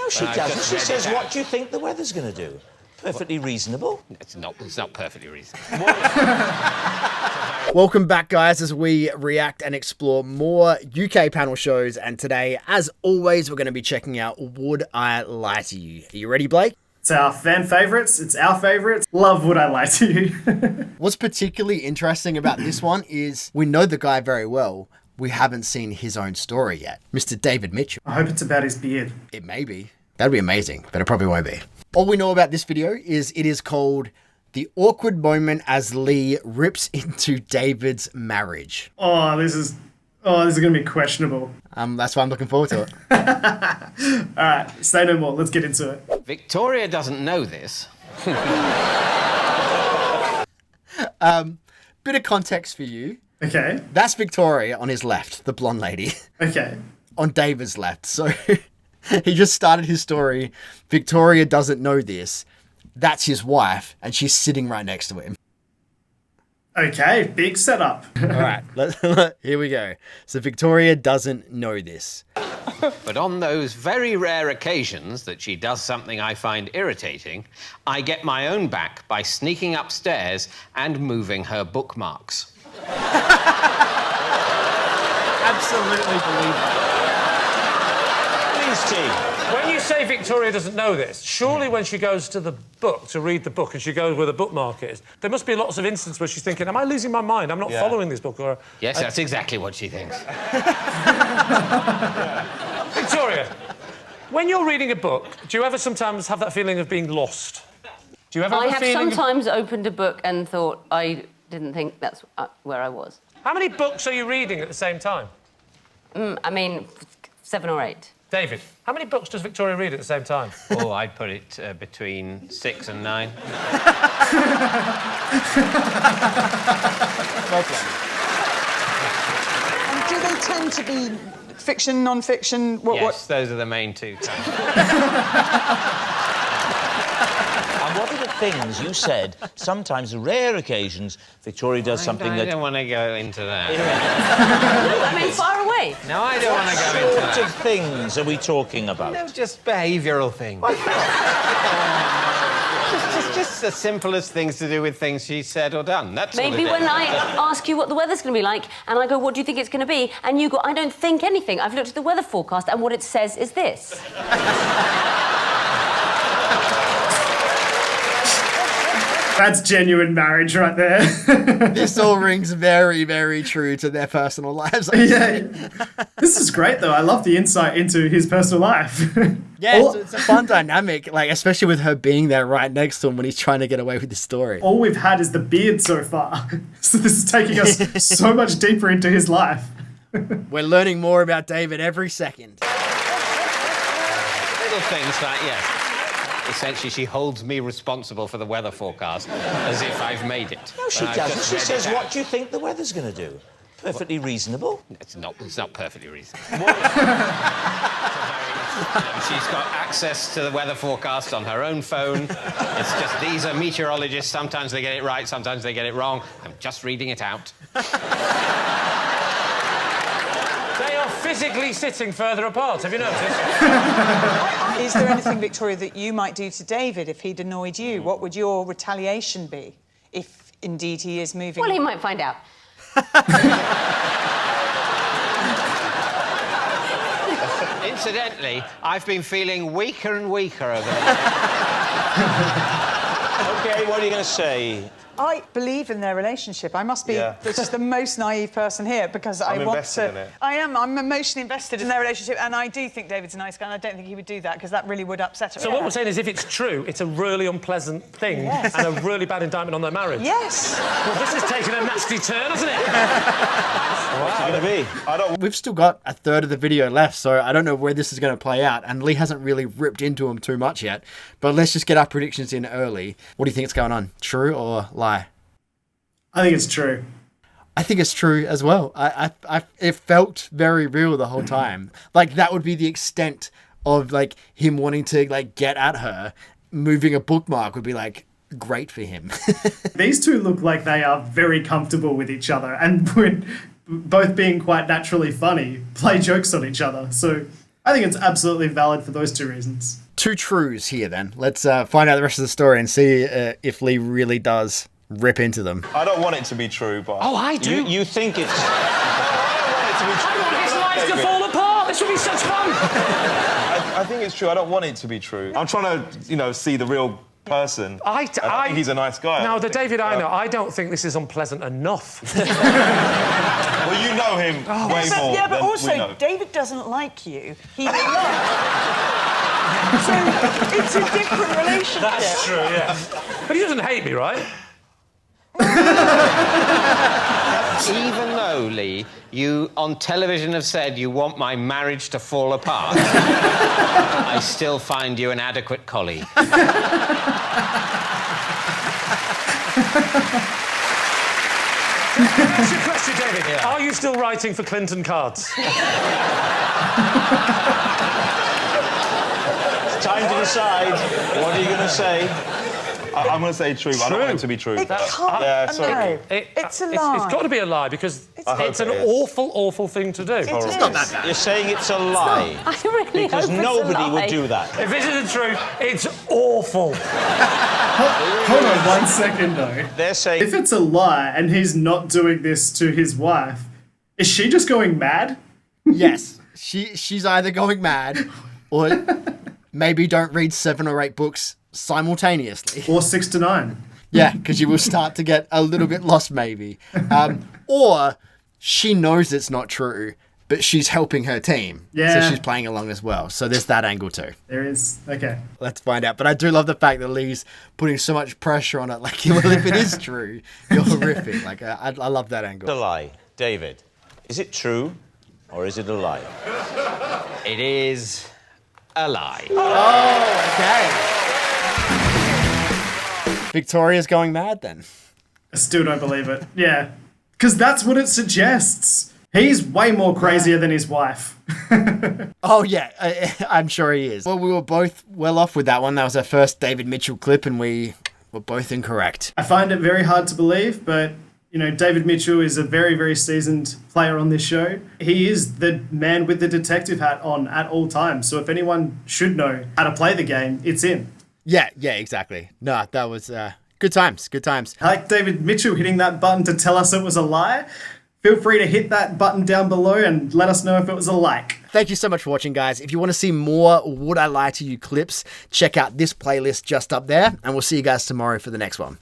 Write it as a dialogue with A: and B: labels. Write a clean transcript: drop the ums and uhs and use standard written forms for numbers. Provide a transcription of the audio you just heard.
A: No, she doesn't. She says, what do you think the weather's going to do? Perfectly reasonable.
B: It's not perfectly reasonable.
C: Welcome back, guys, as we react and explore more UK panel shows. And today, as always, we're going to be checking out Would I Lie to You? Are you ready, Blake?
D: It's our fan favourites. It's our favourites. Love Would I Lie to You?
C: What's particularly interesting about this one is we know the guy very well. We haven't seen his own story yet. Mr. David Mitchell.
D: I hope it's about his beard.
C: It may be. That'd be amazing, but it probably won't be. All we know about this video is it is called The Awkward Moment as Lee Rips into David's Marriage.
D: Oh, this is going to be questionable.
C: That's why I'm looking forward to it.
D: All right, say no more. Let's get into it.
B: Victoria doesn't know this.
C: Bit of context for you.
D: Okay.
C: That's Victoria on his left, the blonde lady.
D: Okay.
C: On David's left. So he just started his story. Victoria doesn't know this. That's his wife, and she's sitting right next to him.
D: Okay, big setup.
C: All right, here we go. So Victoria doesn't know this.
B: But on those very rare occasions that she does something I find irritating, I get my own back by sneaking upstairs and moving her bookmarks.
C: Absolutely believe that.
A: Please, T.
E: When you say Victoria doesn't know this, surely when she goes to the book to read the book and she goes where the bookmark is, there must be lots of instances where she's thinking, am I losing my mind? I'm not following this book. Or
B: Yes, that's exactly what she thinks.
E: Victoria, when you're reading a book, do you ever sometimes have that feeling of being lost? Do you ever
F: I
E: have a
F: have
E: feeling
F: sometimes opened a book and thought, I didn't think that's where I was.
E: How many books are you reading at the same time?
F: I mean, 7 or 8.
E: David, how many books does Victoria read at the same time?
B: Oh, I'd put it between 6 and 9.
G: And do they tend to be fiction, non-fiction?
B: Yes, those are the main two.
A: And what are the things you said, sometimes rare occasions, Victoria does something
B: I
A: that...
B: don't want to go into that.
F: I mean, far away.
B: No, I don't want to go into
A: What
B: that.
A: of things are we talking about?
B: No, just behavioural things. just the simplest things to do with things she said or done. That's
F: Maybe when I ask you what the weather's going to be like, and I go, what do you think it's going to be? And you go, I don't think anything. I've looked at the weather forecast, and what it says is this.
D: That's genuine marriage right there.
C: This all rings very, very true to their personal lives.
D: Yeah. This is great, though. I love the insight into his personal life.
C: Yeah, it's a fun dynamic, like especially with her being there right next to him when he's trying to get away with the story.
D: All we've had is the beard so far. So this is taking us so much deeper into his life.
C: We're learning more about David every second.
B: Little things like, yes. Essentially, she holds me responsible for the weather forecast as if I've made it.
A: No, she doesn't. She says, what do you think the weather's going to do? Perfectly reasonable.
B: It's not perfectly reasonable. She's got access to the weather forecast on her own phone. It's just, these are meteorologists. Sometimes they get it right, sometimes they get it wrong. I'm just reading it out.
E: They are physically sitting further apart, have you noticed?
G: Is there anything, Victoria, that you might do to David if he'd annoyed you? What would your retaliation be if, indeed, he is moving?
F: Well, he might find out.
B: Incidentally, I've been feeling weaker and weaker over there.
A: OK, what are you going to say?
G: I believe in their relationship. I must be just the most naive person here because I want to...
H: in it.
G: I am. I'm emotionally invested in their relationship, and I do think David's a nice guy, and I don't think he would do that because that really would upset her.
E: So what we're saying is, if it's true, it's a really unpleasant thing and a really bad indictment on their marriage.
G: Yes.
E: Well, this has taken a nasty turn, hasn't it?
A: What's it going to be?
C: We've still got a third of the video left, so I don't know where this is going to play out, and Lee hasn't really ripped into him too much yet, but let's just get our predictions in early. What do you think is going on? True or lie?
D: I think it's true.
C: I think it's true as well. It felt very real the whole time. Like, that would be the extent of, like, him wanting to, like, get at her. Moving a bookmark would be, like, great for him.
D: These two look like they are very comfortable with each other and would, both being quite naturally funny, play jokes on each other. So I think it's absolutely valid for those 2 reasons.
C: 2 trues here then. Let's find out the rest of the story and see if Lee really does rip into them.
H: I don't want it to be true, but...
B: Oh, I do.
A: You think it's...
E: I want his life to fall apart. This would be such fun.
H: I think it's true. I don't want it to be true. I'm trying to, see the real person. I think he's a nice guy.
E: No, the David I know, I don't think this is unpleasant enough.
H: Well, you know him way more
G: Yeah, but
H: than we
G: also,
H: know.
G: David doesn't like you. He loves. So it's a different relationship.
E: That's true, yeah. But he doesn't hate me, right?
B: Even though, Lee, you on television have said you want my marriage to fall apart, I still find you an adequate colleague.
E: That's your question, David. Yeah. Are you still writing for Clinton cards?
A: It's time to decide. What are you going to say?
H: I'm going to say true, but I don't want it to be true.
G: It can't.
H: Yeah, sorry.
G: No, it's a lie.
E: It's got to be a lie because it's an awful, awful thing to do.
G: It's
C: not that bad.
A: You're saying it's a lie.
F: I really
A: Because
F: hope it's a
A: nobody
F: lie.
A: would do that.
E: If this isn't true, it's awful.
D: Hold on 1 second, though.
A: They're saying...
D: If it's a lie and he's not doing this to his wife, is she just going mad?
C: Yes. She's either going mad or maybe don't read 7 or 8 books simultaneously.
D: Or 6 to 9?
C: Yeah, because you will start to get a little bit lost, maybe. Or she knows it's not true, but she's helping her team.
D: Yeah.
C: So she's playing along as well. So there's that angle too.
D: There is. Okay.
C: Let's find out. But I do love the fact that Lee's putting so much pressure on it. Like, well, if it is true, you're horrific. Like, I love that angle.
A: It's a lie. David, is it true or is it a lie?
B: It is a lie.
C: Oh, okay. Victoria's going mad then.
D: I still don't believe it. Yeah. Because that's what it suggests. He's way more crazier than his wife.
C: Oh, yeah, I'm sure he is. Well, we were both well off with that one. That was our first David Mitchell clip, and we were both incorrect.
D: I find it very hard to believe, but, David Mitchell is a very, very seasoned player on this show. He is the man with the detective hat on at all times. So if anyone should know how to play the game, it's him.
C: Yeah, exactly. No, that was good times.
D: I like David Mitchell hitting that button to tell us it was a lie. Feel free to hit that button down below and let us know if it was a like.
C: Thank you so much for watching, guys. If you want to see more Would I Lie to You clips, check out this playlist just up there, and we'll see you guys tomorrow for the next one.